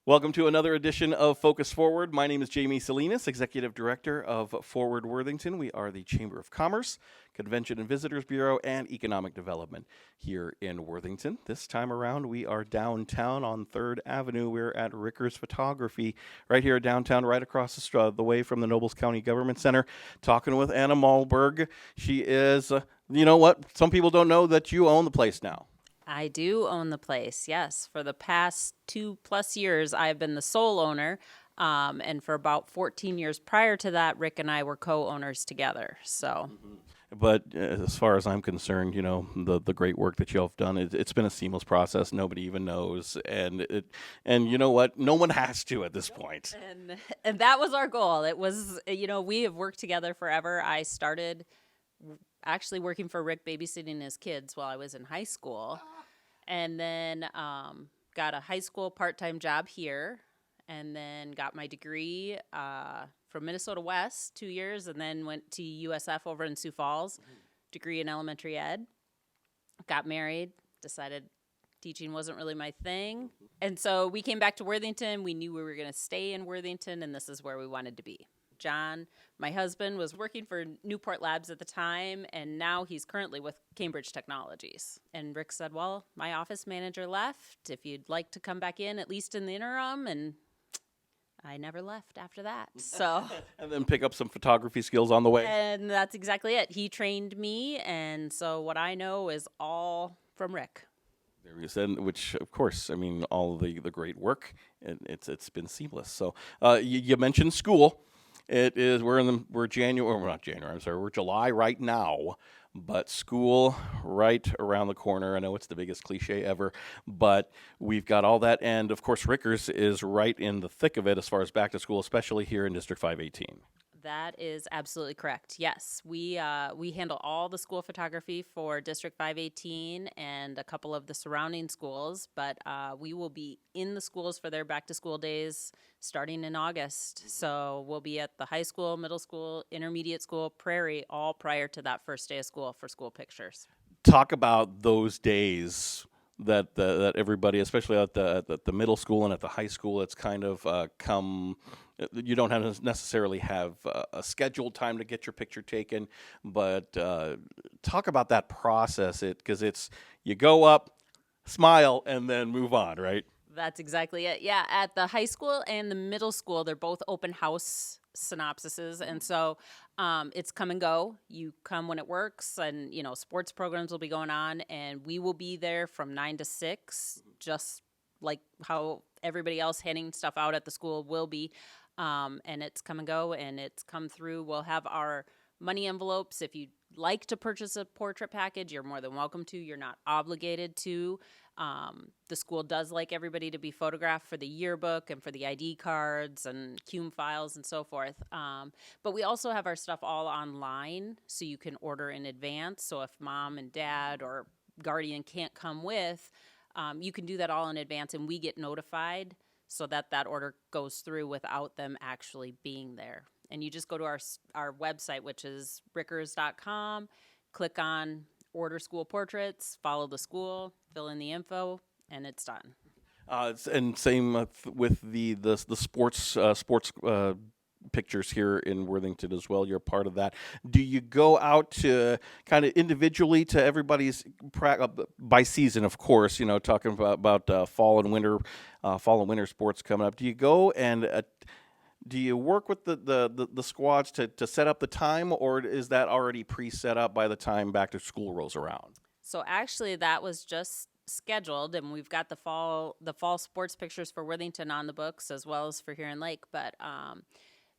Welcome to another edition of Focus Forward. My name is Jamie Salinas, Executive Director of Forward Worthington. We are the Chamber of Commerce, Convention and Visitors Bureau, and Economic Development here in Worthington. This time around, we are downtown on 3rd Avenue. We're at Rickers Photography right here downtown, right across the way from the Nobles County Government Center, talking with Anna Malberg. She is, you know what? Some people don't know that you own the place now. I do own the place, yes. For the past 2+ years, I've been the sole owner. And for about 14 years prior to that, Rick and I were co-owners together. So, But as far as I'm concerned, the great work that y'all have done, it's been a seamless process. Nobody even knows, and you know what? No one has to at this point. and that was our goal. It was, we have worked together forever. I started actually working for Rick babysitting his kids while I was in high school, and then got a high school part-time job here, and then got my degree from Minnesota West 2 years, and then went to USF over in Sioux Falls, degree in elementary ed. Got married, decided teaching wasn't really my thing, and so we came back to Worthington. We knew we were going to stay in Worthington, and this is where we wanted to be. John, my husband, was working for Newport Labs at the time, and now he's currently with Cambridge Technologies. And Rick said, well, my office manager left. If you'd like to come back in, at least in the interim, and I never left after that. So, And then pick up some photography skills on the way. and that's exactly it. He trained me, and so what I know is all from Rick. There you said, which of course, I mean, all the great work, it's been seamless. So you mentioned school. It is we're January, or we're not January. I'm sorry, we're July right now, but school right around the corner. I know it's the biggest cliche ever, but we've got all that, and of course, Rickers is right in the thick of it as far as back to school, especially here in District 518. That is absolutely correct. Yes, we handle all the school photography for District 518 and a couple of the surrounding schools, but we will be in the schools for their back to school days starting in August. So we'll be at the high school, middle school, intermediate school, Prairie, all prior to that first day of school for school pictures. Talk about those days that everybody, especially at the middle school and at the high school, it's kind of come. You don't have to necessarily have a scheduled time to get your picture taken, but talk about that process. Because it's you go up, smile, and then move on, right? That's exactly it. Yeah, at the high school and the middle school, they're both open house synopsises, and so it's come and go. You come when it works, and sports programs will be going on, and we will be there from 9 to 6, just like how everybody else handing stuff out at the school will be. And it's come and go, and it's come through. We'll have our money envelopes. If you'd like to purchase a portrait package, you're more than welcome to. You're not obligated to. The school does like everybody to be photographed for the yearbook and for the ID cards and CUME files and so forth. But we also have our stuff all online, so you can order in advance. So if mom and dad or guardian can't come with, you can do that all in advance, and we get notified so that order goes through without them actually being there. And you just go to our website, which is rickers.com, click on order school portraits, follow the school, fill in the info, and it's done. And same with the sports pictures here in Worthington as well. You're part of that. Do you go out to kind of individually to everybody's by season, of course? Talking about fall and winter sports coming up. Do you go and do you work with the squads to set up the time, or is that already pre-set up by the time back to school rolls around? So actually, that was just scheduled, and we've got the fall sports pictures for Worthington on the books as well as for Huron Lake. But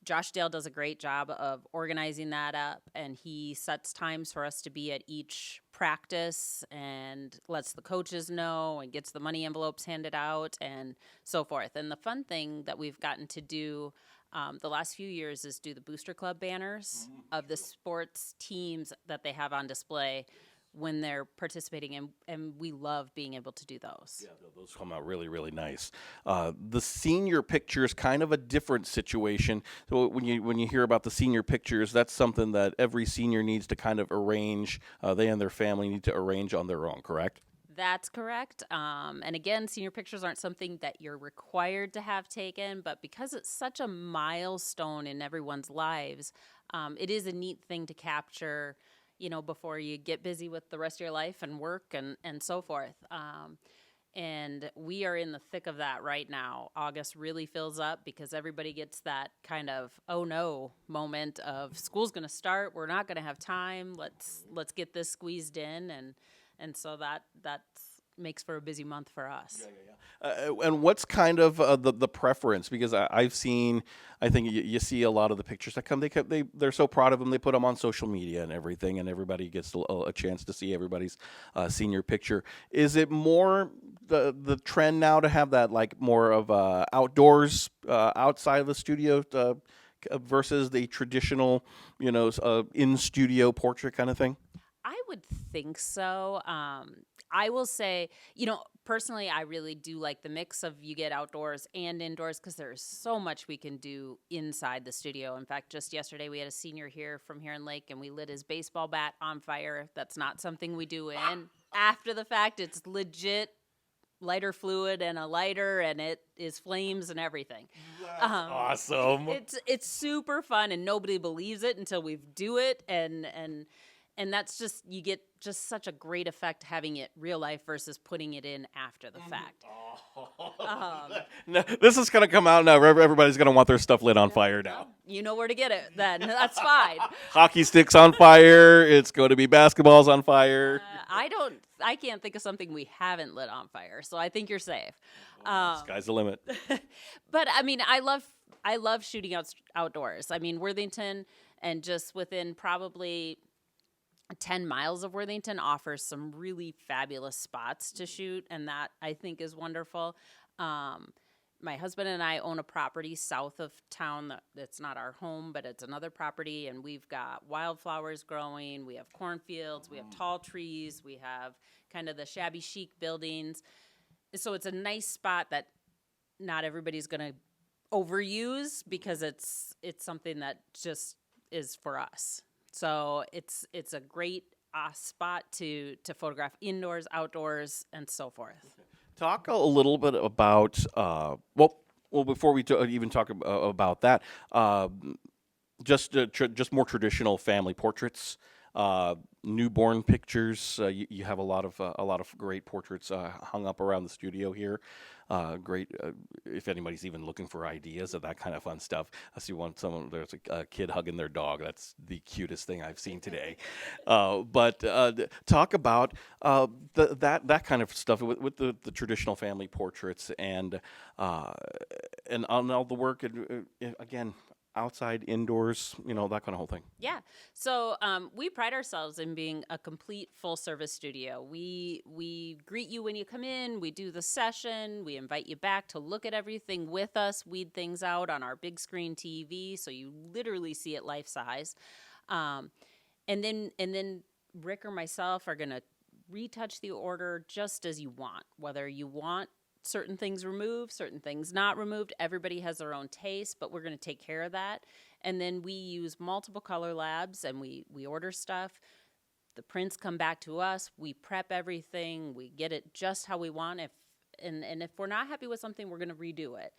Josh Dale does a great job of organizing that up, and he sets times for us to be at each practice and lets the coaches know and gets the money envelopes handed out and so forth. And the fun thing that we've gotten to do the last few years is do the Booster Club banners of the sports teams that they have on display when they're participating, and we love being able to do those. Yeah, those come out really, really nice. The senior picture is kind of a different situation. So when you hear about the senior pictures, that's something that every senior needs to kind of arrange. They and their family need to arrange on their own, correct? That's correct. And again, senior pictures aren't something that you're required to have taken, but because it's such a milestone in everyone's lives, it is a neat thing to capture, before you get busy with the rest of your life and work and so forth. And we are in the thick of that right now. August really fills up because everybody gets that kind of oh no moment of school's going to start. We're not going to have time. Let's get this squeezed in, and so that makes for a busy month for us. And what's kind of the preference? Because I've seen, I think you see a lot of the pictures that come. They're so proud of them. They put them on social media and everything, and everybody gets a chance to see everybody's senior picture. Is it more the trend now to have that like more of outdoors, outside of the studio, versus the traditional, in studio portrait kind of thing? I would think so. I will say, personally, I really do like the mix of you get outdoors and indoors because there's so much we can do inside the studio. In fact, just yesterday we had a senior here from Heron Lake and we lit his baseball bat on fire. That's not something we do in after the fact. It's legit lighter fluid and a lighter, and it is flames and everything. Awesome. It's super fun, and nobody believes it until we do it, and that's just, you get just such a great effect having it real life versus putting it in after the fact. No, this is going to come out now. Everybody's going to want their stuff lit on fire now. You know where to get it then. That's fine. Hockey sticks on fire. It's going to be basketballs on fire. I can't think of something we haven't lit on fire, so I think you're safe. Sky's the limit. But I mean, I love shooting outdoors. I mean, Worthington, and just within probably 10 miles of Worthington offers some really fabulous spots to shoot, and that I think is wonderful. My husband and I own a property south of town that's not our home, but it's another property, and we've got wildflowers growing. We have cornfields. We have tall trees. We have kind of the shabby chic buildings. So it's a nice spot that not everybody's going to overuse because it's something that just is for us. So it's a great spot to photograph indoors, outdoors, and so forth. Talk a little bit about before we even talk about that, just more traditional family portraits, newborn pictures. You have a lot of great portraits hung up around the studio here. Great if anybody's even looking for ideas of that kind of fun stuff. I see there's a kid hugging their dog. That's the cutest thing I've seen today. But talk about that kind of stuff with the traditional family portraits and on all the work and again, outside, indoors, that kind of whole thing. Yeah. So we pride ourselves in being a complete full-service studio. We greet you when you come in. We do the session. We invite you back to look at everything with us, weed things out on our big screen TV, so you literally see it life-size. And then Rick or myself are going to retouch the order just as you want, whether you want certain things removed, certain things not removed. Everybody has their own taste, but we're going to take care of that. And then we use multiple color labs, and we order stuff. The prints come back to us. We prep everything. We get it just how we want. If we're not happy with something, we're going to redo it.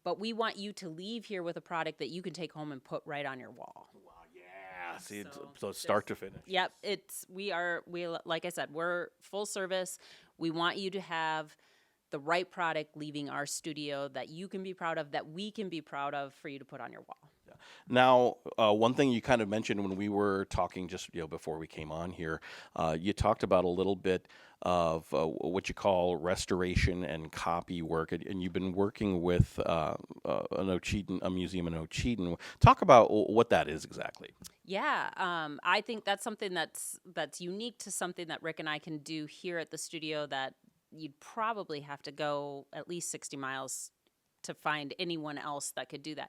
But we want you to leave here with a product that you can take home and put right on your wall. Wow, yeah. See, so start to finish. Yep. We like I said, we're full service. We want you to have the right product leaving our studio that you can be proud of, that we can be proud of for you to put on your wall. Yeah. Now, one thing you kind of mentioned when we were talking just before we came on here, you talked about a little bit of what you call restoration and copy work, and you've been working with a museum in Ocheyedan. Talk about what that is exactly. Yeah, I think that's something that's unique to something that Rick and I can do here at the studio that you'd probably have to go at least 60 miles to find anyone else that could do that.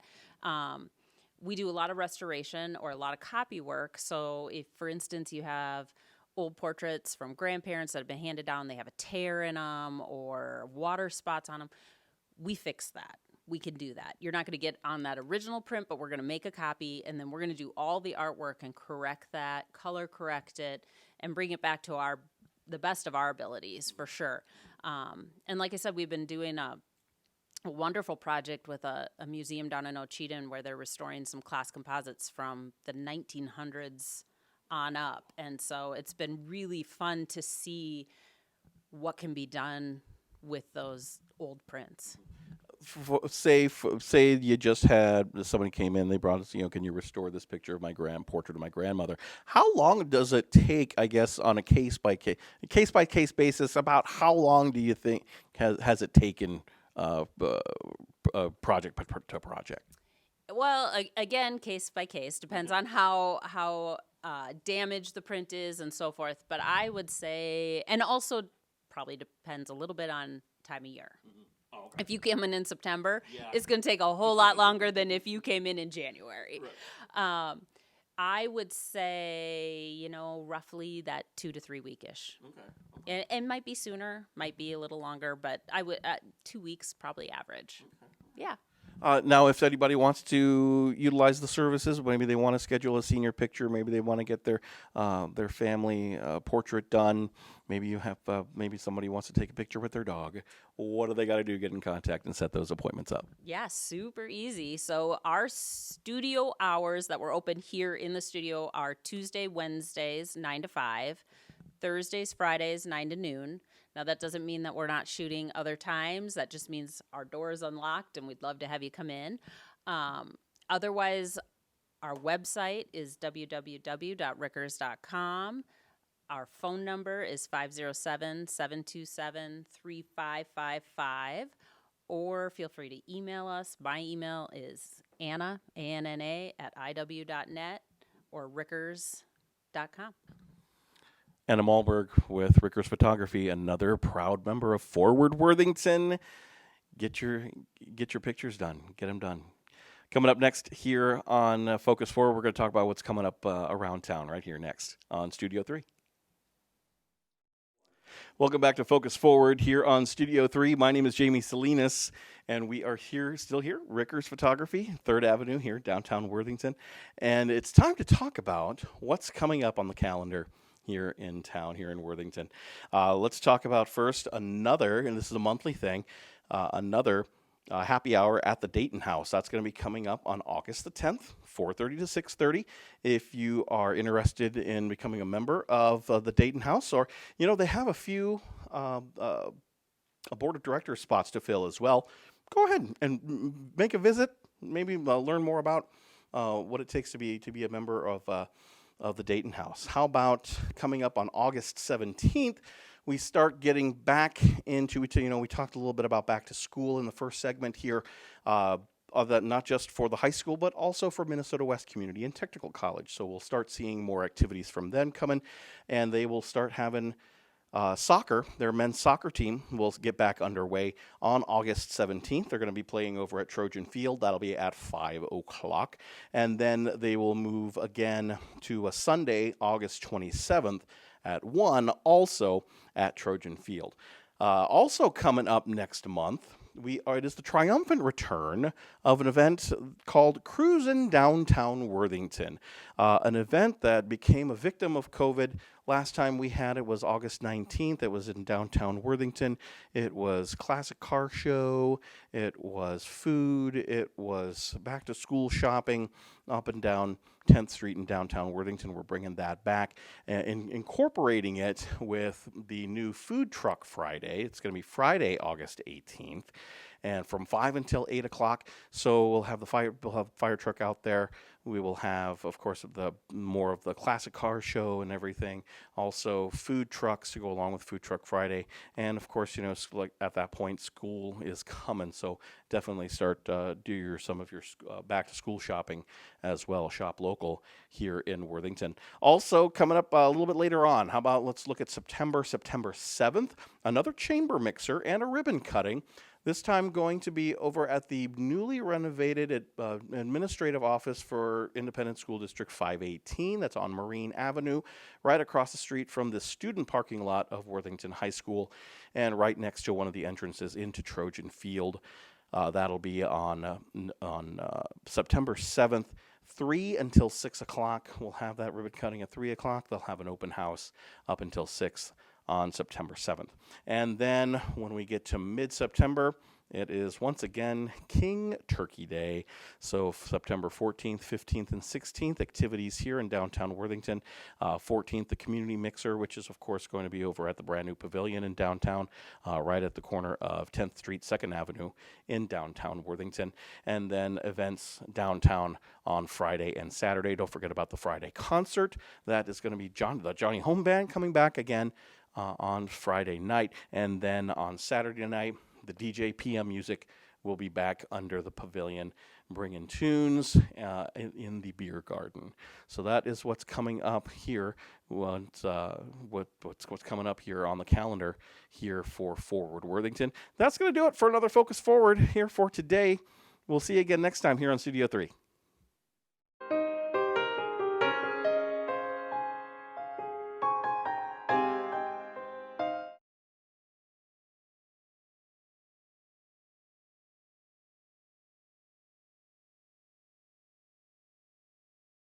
We do a lot of restoration or a lot of copy work. So if, for instance, you have old portraits from grandparents that have been handed down, they have a tear in them or water spots on them, we fix that. We can do that. You're not going to get on that original print, but we're going to make a copy, and then we're going to do all the artwork and correct that, color correct it, and bring it back to our the best of our abilities for sure. And like I said, we've been doing a wonderful project with a museum down in Ocheyedan where they're restoring some class composites from the 1900s on up. And so it's been really fun to see what can be done with those old prints. Say you just had somebody came in, they brought us, can you restore this picture of my portrait of my grandmother? How long does it take, I guess, on a case by case basis? About how long do you think has it taken project to project? Well, again, case by case depends on how damaged the print is and so forth. But I would say, and also probably depends a little bit on time of year. Oh, okay. If you came in September, Yeah. it's going to take a whole lot longer than if you came in January. Right. I would say, roughly that 2 to 3 weekish. Okay. And might be sooner, might be a little longer, but I would 2 weeks probably average. Yeah. Now, if anybody wants to utilize the services, maybe they want to schedule a senior picture, maybe they want to get their family portrait done. Maybe you have maybe somebody wants to take a picture with their dog. What do they got to do to get in contact and set those appointments up? Yeah, super easy. So our studio hours that we're open here in the studio are Tuesday, Wednesdays, 9 to 5, Thursdays, Fridays, 9 to noon. Now, that doesn't mean that we're not shooting other times. That just means our door is unlocked, and we'd love to have you come in. Otherwise, our website is www.rickers.com. Our phone number is 507-727-3555. Or feel free to email us. My email is Anna, ANNA, @iw.net or rickers.com. Anna Malberg with Rickers Photography, another proud member of Forward Worthington. Get your pictures done. Get them done. Coming up next here on Focus Forward, we're going to talk about what's coming up around town right here next on Studio 3. Welcome back to Focus Forward here on Studio 3. My name is Jamie Salinas, and we are still here, Rickers Photography, 3rd Avenue here, downtown Worthington. And it's time to talk about what's coming up on the calendar here in town, here in Worthington. Let's talk about first another, and this is a monthly thing, another happy hour at the Dayton House. That's going to be coming up on August the 10th, 4:30 to 6:30. If you are interested in becoming a member of the Dayton House, or, they have a few a board of directors spots to fill as well, go ahead and make a visit, maybe learn more about what it takes to be a member of the Dayton House. How about coming up on August 17th, we start getting back into, we talked a little bit about back to school in the first segment here, of that, not just for the high school, but also for Minnesota West Community and Technical College. So we'll start seeing more activities from them coming, and they will start having soccer. Their men's soccer team will get back underway on August 17th. They're going to be playing over at Trojan Field. That'll be at 5 o'clock. And then they will move again to a Sunday, August 27th at 1, also at Trojan Field. Also coming up next month, it is the triumphant return of an event called Cruisin' Downtown Worthington, an event that became a victim of COVID. Last time we had it was August 19th. It was in downtown Worthington. It was classic car show. It was food. It was back to school shopping up and down 10th Street in downtown Worthington. We're bringing that back and incorporating it with the new Food Truck Friday. It's going to be Friday, August 18th, and from 5 until 8 o'clock. So we'll have fire truck out there. We will have, of course, more of the classic car show and everything. Also, food trucks to go along with Food Truck Friday, and of course, like at that point, school is coming. So definitely start do some of your back to school shopping as well. Shop local here in Worthington. Also coming up a little bit later on. How about let's look at September 7th. Another chamber mixer and a ribbon cutting. This time going to be over at the newly renovated administrative office for Independent School District 518. That's on Marine Avenue, right across the street from the student parking lot of Worthington High School, and right next to one of the entrances into Trojan Field. That'll be on September 7th, 3 until 6 o'clock. We'll have that ribbon cutting at 3 o'clock. They'll have an open house up until 6 on September 7th. And then when we get to mid-September, it is once again King Turkey Day. So September 14th, 15th, and 16th, activities here in downtown Worthington. 14th, the Community Mixer, which is, of course, going to be over at the brand new pavilion in downtown, right at the corner of 10th Street, 2nd Avenue in downtown Worthington. And then events downtown on Friday and Saturday. Don't forget about the Friday concert. That is going to be the Johnny Home Band coming back again on Friday night. And then on Saturday night, the DJ PM Music will be back under the pavilion, bringing tunes in the beer garden. So that is what's coming up here. What's coming up here on the calendar here for Forward Worthington. That's going to do it for another Focus Forward here for today. We'll see you again next time here on Studio 3.